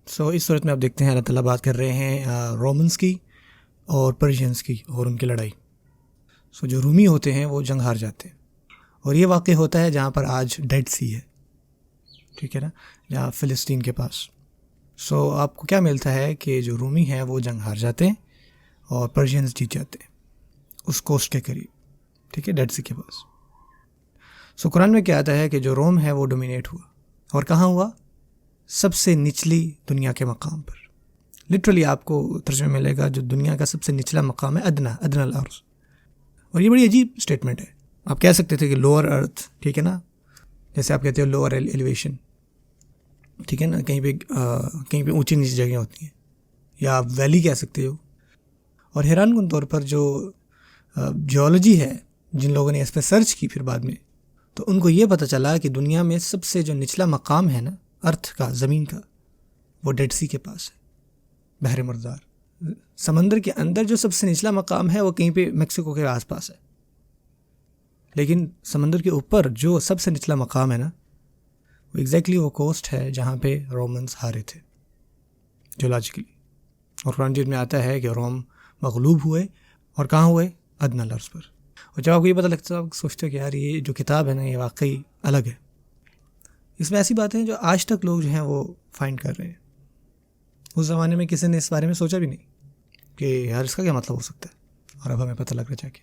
اس صورت میں آپ دیکھتے ہیں اللہ تعالیٰ بات کر رہے ہیں رومنس کی اور پرشینس کی اور ان کی لڑائی. جو رومی ہوتے ہیں وہ جنگ ہار جاتے ہیں، اور یہ واقع ہوتا ہے جہاں پر آج ڈیڈ سی ہے، ٹھیک ہے نا، جہاں فلسطین کے پاس. آپ کو کیا ملتا ہے کہ جو رومی ہیں وہ جنگ ہار جاتے ہیں اور پرشینس جیت جاتے ہیں اس کوسٹ کے قریب، ٹھیک ہے، ڈیڈ سی کے پاس. قرآن میں کیا آتا ہے کہ جو روم ہے وہ ڈومینیٹ ہوا، اور کہاں ہوا؟ سب سے نچلی دنیا کے مقام پر. لٹرلی آپ کو ترجمہ ملے گا جو دنیا کا سب سے نچلا مقام ہے، ادنا الارض. اور یہ بڑی عجیب اسٹیٹمنٹ ہے. آپ کہہ سکتے تھے کہ لوور ارتھ، ٹھیک ہے نا، جیسے آپ کہتے ہو لوور ایلیویشن، ٹھیک ہے نا، کہیں پہ اونچی نیچی جگہیں ہوتی ہیں، یا آپ ویلی کہہ سکتے ہو. اور حیران کن طور پر جو جیولوجی ہے، جن لوگوں نے اس پہ سرچ کی پھر بعد میں، تو ان کو یہ پتہ چلا کہ دنیا میں سب سے جو نچلا مقام ہے نا ارتھ کا، زمین کا، وہ ڈیڈ سی کے پاس ہے، بحر مردار. سمندر کے اندر جو سب سے نچلا مقام ہے وہ کہیں پہ میکسیکو کے آس پاس ہے، لیکن سمندر کے اوپر جو سب سے نچلا مقام ہے نا، وہ ایگزیکٹلی وہ کوسٹ ہے جہاں پہ رومنز ہارے تھے جیولوجیکلی. اور قرآن مجید میں آتا ہے کہ روم مغلوب ہوئے، اور کہاں ہوئے؟ ادنی الارض پر. اور جب آپ کو یہ پتہ لگتا ہے، آپ سوچتے ہو کہ یار یہ جو کتاب ہے نا یہ واقعی الگ ہے. اس میں ایسی باتیں ہیں جو آج تک لوگ جو ہیں وہ فائنڈ کر رہے ہیں. اس زمانے میں کسی نے اس بارے میں سوچا بھی نہیں کہ یار اس کا کیا مطلب ہو سکتا ہے، اور اب ہمیں پتہ لگ رہا ہے جا کے.